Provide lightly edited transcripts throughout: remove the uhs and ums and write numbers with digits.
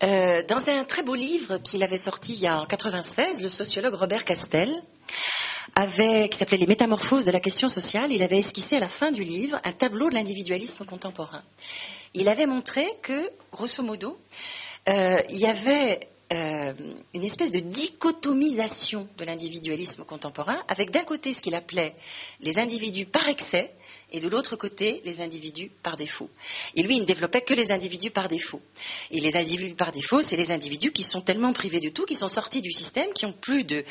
Dans un très beau livre qu'il avait sorti il y a en 1996, le sociologue Robert Castel, qui s'appelait Les Métamorphoses de la question sociale, il avait esquissé à la fin du livre un tableau de l'individualisme contemporain. Il avait montré que, grosso modo, il y avait une espèce de dichotomisation de l'individualisme contemporain, avec d'un côté ce qu'il appelait les individus par excès, et de l'autre côté les individus par défaut. Et lui, il ne développait que les individus par défaut. Et les individus par défaut, c'est les individus qui sont tellement privés de tout, qui sont sortis du système, qui n'ont plus de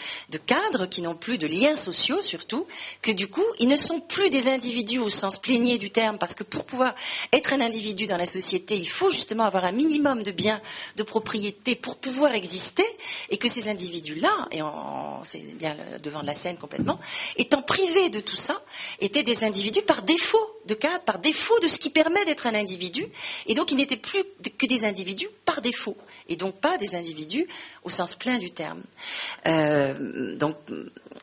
cadre, qui n'ont plus de liens sociaux surtout, que du coup, ils ne sont plus des individus au sens plénier du terme, parce que pour pouvoir être un individu dans la société, il faut justement avoir un minimum de biens, de propriété pour pouvoir exister, et que ces individus-là, et c'est bien le devant de la scène complètement, étant privés de tout ça, étaient des individus par défaut de cadre, par défaut de ce qui permet d'être un individu, et donc ils n'étaient plus que des individus par défaut, et donc pas des individus au sens plein du terme.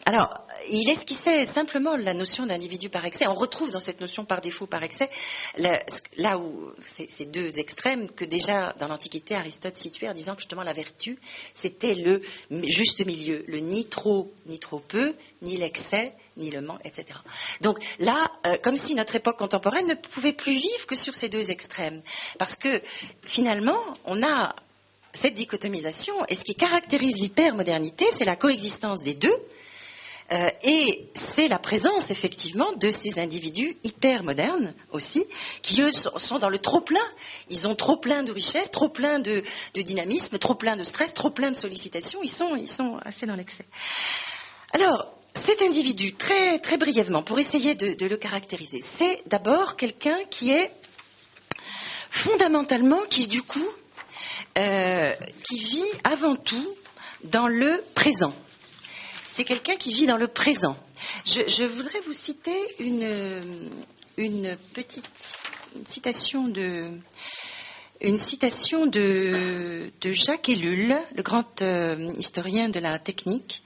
Alors, il esquissait simplement la notion d'individu par excès. On retrouve dans cette notion par défaut, par excès, là où ces deux extrêmes que déjà dans l'Antiquité Aristote situait en disant que justement la vertu, c'était le juste milieu, le ni trop peu, ni l'excès, ni le manque, etc. Donc là, comme si notre époque contemporaine ne pouvait plus vivre que sur ces deux extrêmes. Parce que finalement, on a cette dichotomisation, et ce qui caractérise l'hypermodernité, c'est la coexistence des deux, et c'est la présence effectivement de ces individus hyper modernes aussi, qui eux sont dans le trop-plein. Ils ont trop plein de richesses, trop plein de dynamisme, trop plein de stress, trop plein de sollicitations. Ils sont assez dans l'excès. Alors, cet individu, très, très brièvement, pour essayer de le caractériser, c'est d'abord quelqu'un qui est fondamentalement, qui du coup, qui vit avant tout dans le présent. C'est quelqu'un qui vit dans le présent. Je voudrais vous citer une petite citation de Jacques Ellul, le grand historien de la technique,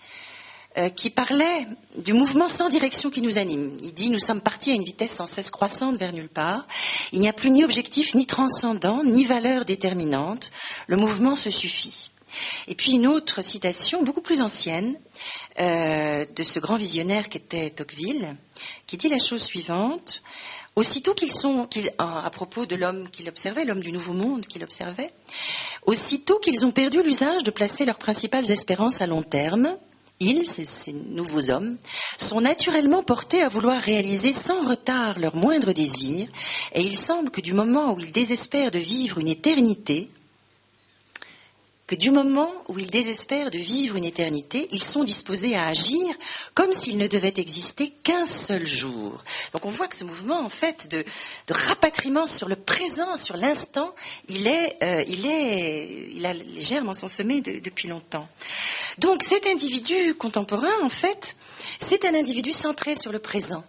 qui parlait du mouvement sans direction qui nous anime. Il dit « Nous sommes partis à une vitesse sans cesse croissante vers nulle part. Il n'y a plus ni objectif, ni transcendant, ni valeur déterminante. Le mouvement se suffit. » Et puis une autre citation, beaucoup plus ancienne, de ce grand visionnaire qu'était Tocqueville, qui dit la chose suivante. Aussitôt à propos de l'homme qu'il observait, l'homme du Nouveau Monde qu'il observait, aussitôt qu'ils ont perdu l'usage de placer leurs principales espérances à long terme, ils, ces nouveaux hommes, sont naturellement portés à vouloir réaliser sans retard leur moindre désir, et il semble que du moment où ils désespèrent de vivre une éternité, ils sont disposés à agir comme s'il ne devait exister qu'un seul jour. Donc on voit que ce mouvement, en fait, de rapatriement sur le présent, sur l'instant, il a les germes en sont semés depuis longtemps. Donc cet individu contemporain, en fait, c'est un individu centré sur le présent.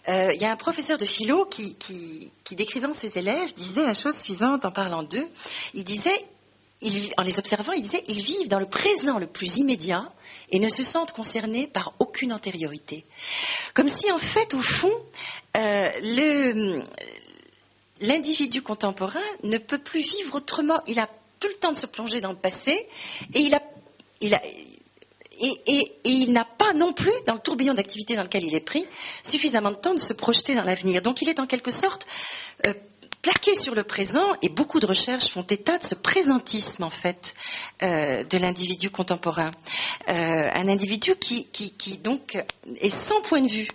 Il y a un professeur de philo qui décrivant ses élèves, disait la chose suivante en parlant d'eux. Il disait... en les observant, il disait ils vivent dans le présent le plus immédiat et ne se sentent concernés par aucune antériorité. Comme si, en fait, au fond, l'individu contemporain ne peut plus vivre autrement. Il n'a plus le temps de se plonger dans le passé et il n'a pas non plus, dans le tourbillon d'activité dans lequel il est pris, suffisamment de temps de se projeter dans l'avenir. Donc il est en quelque sorte... plaqué sur le présent, et beaucoup de recherches font état de ce présentisme, en fait, de l'individu contemporain. Un individu qui donc est sans point de vue,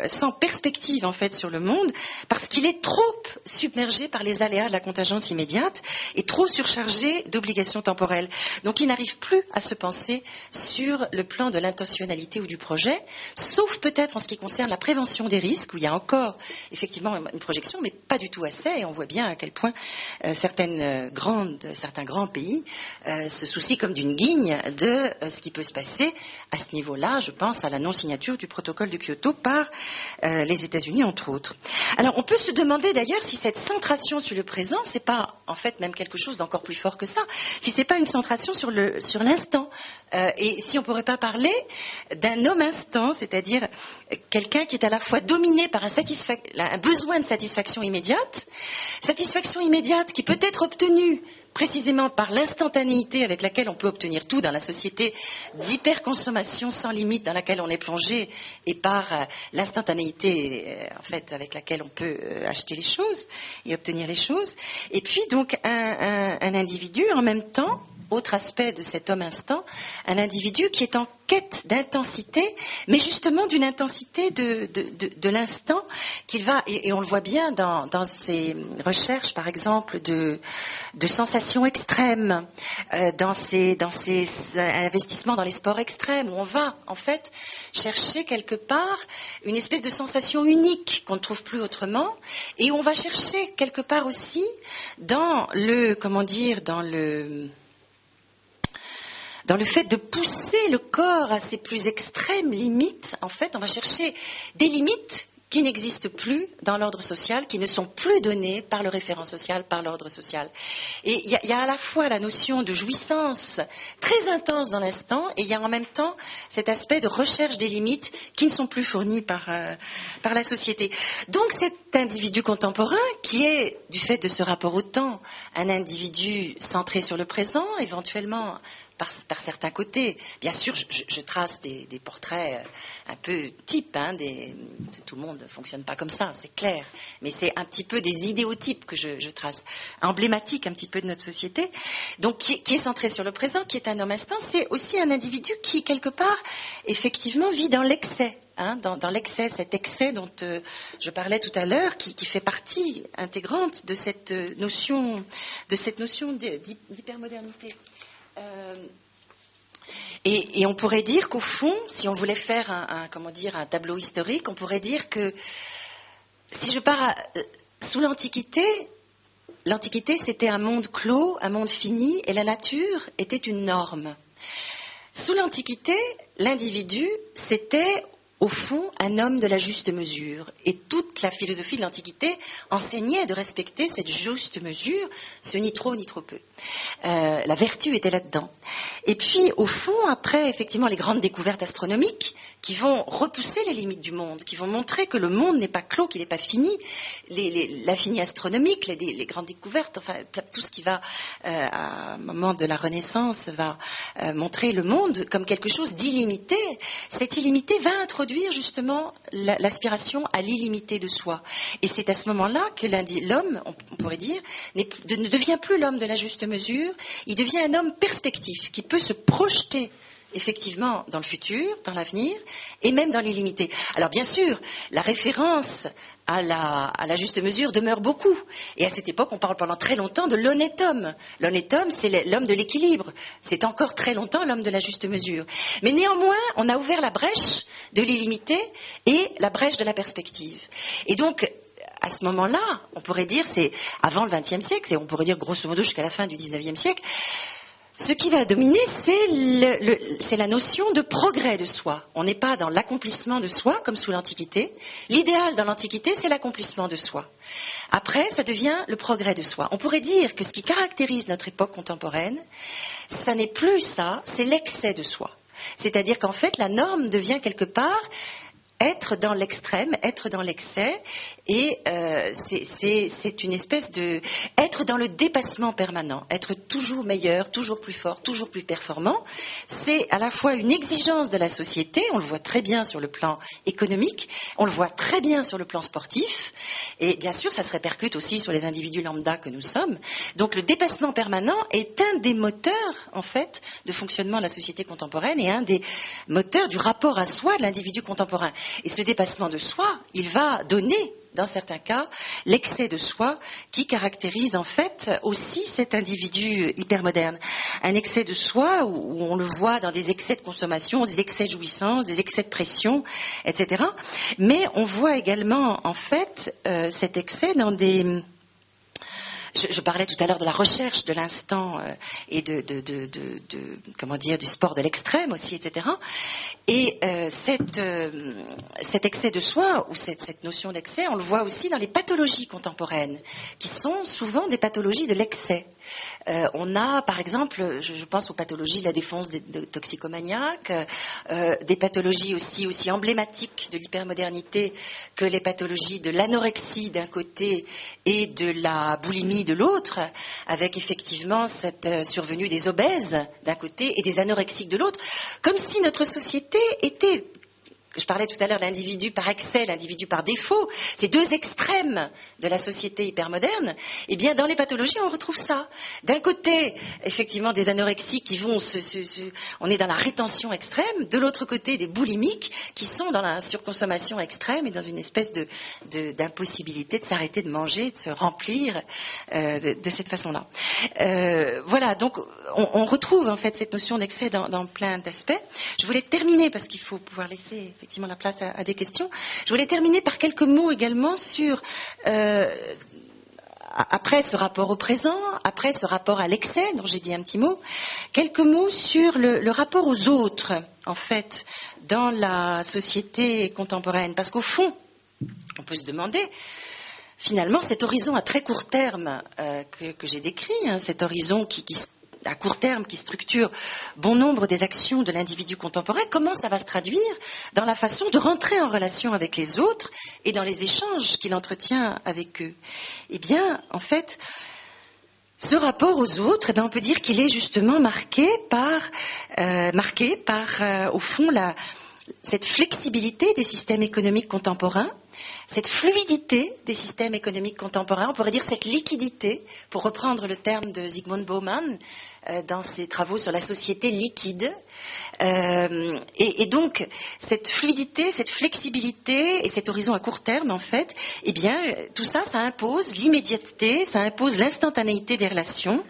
sans perspective, en fait, sur le monde, parce qu'il est trop submergé par les aléas de la contingence immédiate et trop surchargé d'obligations temporelles. Donc il n'arrive plus à se penser sur le plan de l'intentionnalité ou du projet, sauf peut-être en ce qui concerne la prévention des risques, où il y a encore, effectivement, une projection, mais pas du tout assez. Et on voit bien à quel point certains grands pays se soucient comme d'une guigne de ce qui peut se passer à ce niveau-là. Je pense à la non-signature du protocole de Kyoto par les États-Unis, entre autres. Alors, on peut se demander d'ailleurs si cette centration sur le présent, c'est pas en fait même quelque chose d'encore plus fort que ça, si c'est pas une centration sur l'instant, et si on pourrait pas parler d'un homme-instant, c'est-à-dire quelqu'un qui est à la fois dominé par un besoin de satisfaction immédiate qui peut être obtenue précisément par l'instantanéité avec laquelle on peut obtenir tout dans la société d'hyperconsommation sans limite dans laquelle on est plongé, et par l'instantanéité en fait avec laquelle on peut acheter les choses et obtenir les choses. Et puis donc un individu en même temps, autre aspect de cet homme instant, un individu qui est en quête d'intensité, mais justement d'une intensité de l'instant qu'il va, et on le voit bien dans ses recherches par exemple de sensations extrêmes, dans ses investissements dans les sports extrêmes, où on va en fait chercher quelque part une espèce de sensation unique qu'on ne trouve plus autrement, et où on va chercher quelque part aussi dans le fait de pousser le corps à ses plus extrêmes limites. En fait, on va chercher des limites qui n'existent plus dans l'ordre social, qui ne sont plus données par le référent social, par l'ordre social. Et il y a à la fois la notion de jouissance très intense dans l'instant, et il y a en même temps cet aspect de recherche des limites qui ne sont plus fournies par la société. Donc cet individu contemporain, qui est, du fait de ce rapport au temps, un individu centré sur le présent, éventuellement par certains côtés. Bien sûr, je trace des portraits un peu types, tout le monde ne fonctionne pas comme ça, c'est clair, mais c'est un petit peu des idéotypes que je trace, emblématiques un petit peu de notre société, donc qui est centré sur le présent, qui est un homme instant. C'est aussi un individu qui, quelque part, effectivement, vit dans l'excès, dans l'excès, cet excès dont je parlais tout à l'heure, qui fait partie intégrante de cette notion d'hypermodernité. Et on pourrait dire qu'au fond, si on voulait faire un tableau historique, on pourrait dire que si je pars sous l'Antiquité, l'Antiquité c'était un monde clos, un monde fini, et la nature était une norme. Sous l'Antiquité, l'individu c'était au fond un homme de la juste mesure, et toute la philosophie de l'Antiquité enseignait de respecter cette juste mesure, ce ni trop ni trop peu. La vertu était là-dedans. Et puis au fond, après effectivement les grandes découvertes astronomiques qui vont repousser les limites du monde, qui vont montrer que le monde n'est pas clos, qu'il n'est pas fini, l'infini astronomique, les grandes découvertes, enfin tout ce qui va à un moment de la Renaissance va montrer le monde comme quelque chose d'illimité. Cette illimité va introduire justement l'aspiration à l'illimité de soi. Et c'est à ce moment-là que l'homme, on pourrait dire, ne devient plus l'homme de la juste mesure, il devient un homme perspectif, qui peut se projeter effectivement dans le futur, dans l'avenir, et même dans l'illimité. Alors bien sûr, la référence à la juste mesure demeure beaucoup. Et à cette époque, on parle pendant très longtemps de l'honnête homme. L'honnête homme, c'est l'homme de l'équilibre. C'est encore très longtemps l'homme de la juste mesure. Mais néanmoins, on a ouvert la brèche de l'illimité et la brèche de la perspective. Et donc, à ce moment-là, on pourrait dire, c'est avant le XXe siècle, on pourrait dire grosso modo jusqu'à la fin du XIXe siècle, ce qui va dominer, c'est la notion de progrès de soi. On n'est pas dans l'accomplissement de soi, comme sous l'Antiquité. L'idéal dans l'Antiquité, c'est l'accomplissement de soi. Après, ça devient le progrès de soi. On pourrait dire que ce qui caractérise notre époque contemporaine, ça n'est plus ça, c'est l'excès de soi. C'est-à-dire qu'en fait, la norme devient quelque part être dans l'extrême, être dans l'excès, et c'est une espèce de être dans le dépassement permanent, être toujours meilleur, toujours plus fort, toujours plus performant. C'est à la fois une exigence de la société, on le voit très bien sur le plan économique, on le voit très bien sur le plan sportif, et bien sûr ça se répercute aussi sur les individus lambda que nous sommes. Donc le dépassement permanent est un des moteurs en fait de fonctionnement de la société contemporaine et un des moteurs du rapport à soi de l'individu contemporain. Et ce dépassement de soi, il va donner, dans certains cas, l'excès de soi qui caractérise en fait aussi cet individu hypermoderne. Un excès de soi où on le voit dans des excès de consommation, des excès de jouissance, des excès de pression, etc. Mais on voit également en fait cet excès dans des... Je parlais tout à l'heure de la recherche de l'instant et du sport de l'extrême aussi, etc. Et cet excès de soi ou cette notion d'excès, on le voit aussi dans les pathologies contemporaines, qui sont souvent des pathologies de l'excès. On a, par exemple, je pense aux pathologies de la défense des toxicomaniaques, des pathologies aussi emblématiques de l'hypermodernité que les pathologies de l'anorexie d'un côté et de la boulimie de l'autre, avec effectivement cette survenue des obèses d'un côté et des anorexiques de l'autre, comme si notre société était... Je parlais tout à l'heure de l'individu par excès, l'individu par défaut, ces deux extrêmes de la société hypermoderne. Eh bien, dans les pathologies, on retrouve ça. D'un côté, effectivement, des anorexiques qui vont on est dans la rétention extrême. De l'autre côté, des boulimiques qui sont dans la surconsommation extrême et dans une espèce d'impossibilité de s'arrêter de manger, de se remplir de cette façon-là. Voilà, donc on retrouve en fait cette notion d'excès dans plein d'aspects. Je voulais terminer, parce qu'il faut pouvoir laisser effectivement la place à des questions. Je voulais terminer par quelques mots également sur, après ce rapport au présent, après ce rapport à l'excès, dont j'ai dit un petit mot, quelques mots sur le rapport aux autres, en fait, dans la société contemporaine. Parce qu'au fond, on peut se demander, finalement, cet horizon à très court terme que j'ai décrit, cet horizon à court terme qui structure bon nombre des actions de l'individu contemporain, comment ça va se traduire dans la façon de rentrer en relation avec les autres et dans les échanges qu'il entretient avec eux? Eh bien, en fait, ce rapport aux autres, on peut dire qu'il est justement marqué par au fond, cette flexibilité des systèmes économiques contemporains, cette fluidité des systèmes économiques contemporains, on pourrait dire cette liquidité, pour reprendre le terme de Zygmunt Bauman dans ses travaux sur la société liquide. Et donc, cette fluidité, cette flexibilité et cet horizon à court terme, en fait, eh bien, tout ça, ça impose l'immédiateté, ça impose l'instantanéité des relations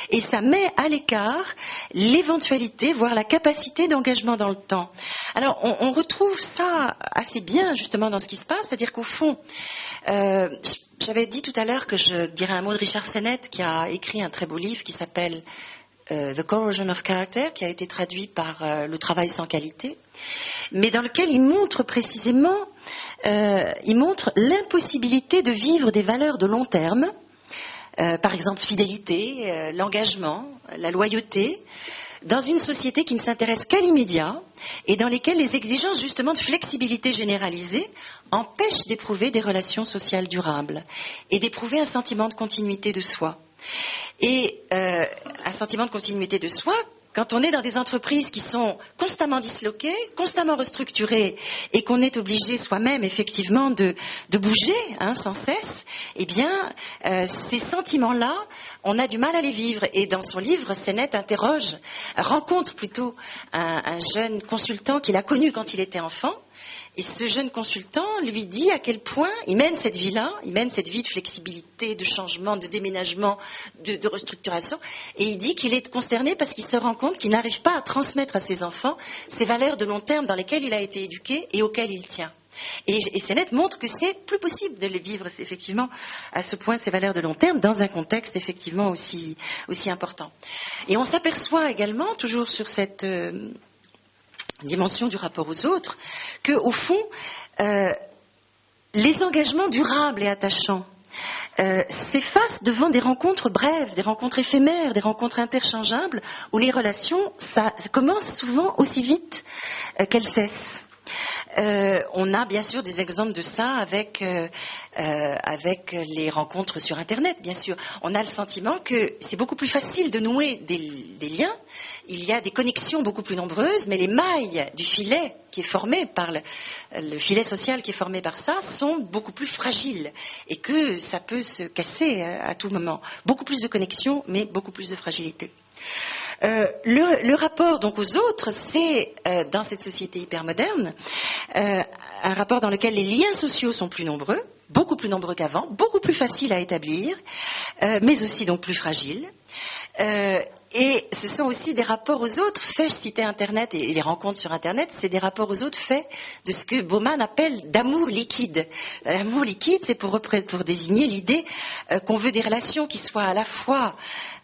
et ça met à l'écart l'éventualité, voire la capacité d'engagement dans le temps. Alors, on retrouve ça assez bien, justement, dans ce qui se passe, c'est-à-dire qu'au fond, j'avais dit tout à l'heure que je dirais un mot de Richard Sennett, qui a écrit un très beau livre qui s'appelle The Corrosion of Character, qui a été traduit par Le travail sans qualité, mais dans lequel il montre précisément l'impossibilité de vivre des valeurs de long terme, par exemple fidélité, l'engagement, la loyauté, dans une société qui ne s'intéresse qu'à l'immédiat et dans lesquelles les exigences justement de flexibilité généralisée empêchent d'éprouver des relations sociales durables et d'éprouver un sentiment de continuité de soi. Et un sentiment de continuité de soi, quand on est dans des entreprises qui sont constamment disloquées, constamment restructurées, et qu'on est obligé soi-même effectivement de bouger sans cesse, eh bien, ces sentiments-là, on a du mal à les vivre. Et dans son livre, Sennett rencontre plutôt un jeune consultant qu'il a connu quand il était enfant. Et ce jeune consultant lui dit à quel point il mène cette vie-là, il mène cette vie de flexibilité, de changement, de déménagement, de restructuration. Et il dit qu'il est consterné parce qu'il se rend compte qu'il n'arrive pas à transmettre à ses enfants ces valeurs de long terme dans lesquelles il a été éduqué et auxquelles il tient. Et Sennett montre que c'est plus possible de les vivre effectivement à ce point, ces valeurs de long terme, dans un contexte effectivement aussi important. Et on s'aperçoit également, toujours sur cette dimension du rapport aux autres, que au fond, les engagements durables et attachants s'effacent devant des rencontres brèves, des rencontres éphémères, des rencontres interchangeables, où les relations ça commencent souvent aussi vite qu'elles cessent. On a bien sûr des exemples de ça avec les rencontres sur Internet, bien sûr. On a le sentiment que c'est beaucoup plus facile de nouer des liens. Il y a des connexions beaucoup plus nombreuses, mais les mailles du filet qui est formé par le filet social qui est formé par ça sont beaucoup plus fragiles et que ça peut se casser à tout moment. Beaucoup plus de connexions, mais beaucoup plus de fragilité. Le rapport donc aux autres, c'est dans cette société hypermoderne un rapport dans lequel les liens sociaux sont plus nombreux, beaucoup plus nombreux qu'avant, beaucoup plus faciles à établir, mais aussi donc plus fragiles. Et ce sont aussi des rapports aux autres faits, je citais Internet et les rencontres sur Internet, c'est des rapports aux autres faits de ce que Bauman appelle d'amour liquide. L'amour liquide, c'est pour désigner l'idée qu'on veut des relations qui soient à la fois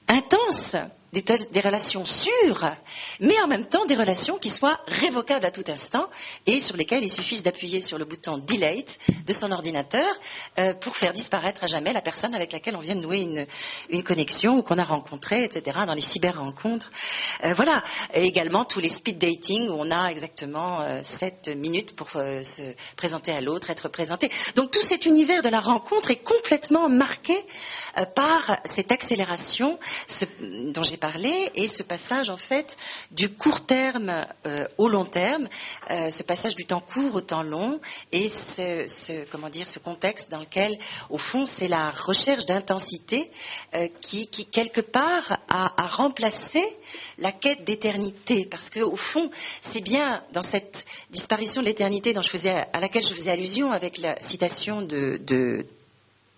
intenses, des relations sûres, mais en même temps des relations qui soient révocables à tout instant et sur lesquelles il suffise d'appuyer sur le bouton Delete de son ordinateur pour faire disparaître à jamais la personne avec laquelle on vient de nouer une connexion ou qu'on a rencontrée, etc., dans les cyber-rencontres. Voilà. Et également tous les speed dating où on a exactement 7 minutes pour se présenter à l'autre, être présenté. Donc tout cet univers de la rencontre est complètement marqué par cette accélération dont j'ai parlé et ce passage en fait du court terme au long terme, ce passage du temps court au temps long et ce contexte dans lequel au fond c'est la recherche d'intensité qui quelque part a remplacé la quête d'éternité, parce que au fond c'est bien dans cette disparition de l'éternité à laquelle je faisais allusion avec la citation de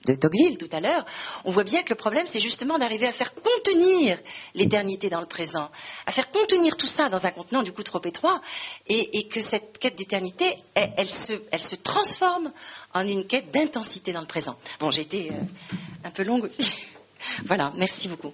Tocqueville tout à l'heure, on voit bien que le problème, c'est justement d'arriver à faire contenir l'éternité dans le présent, à faire contenir tout ça dans un contenant du coup trop étroit, et que cette quête d'éternité, elle se transforme en une quête d'intensité dans le présent. Bon, j'ai été un peu longue aussi. Voilà, merci beaucoup.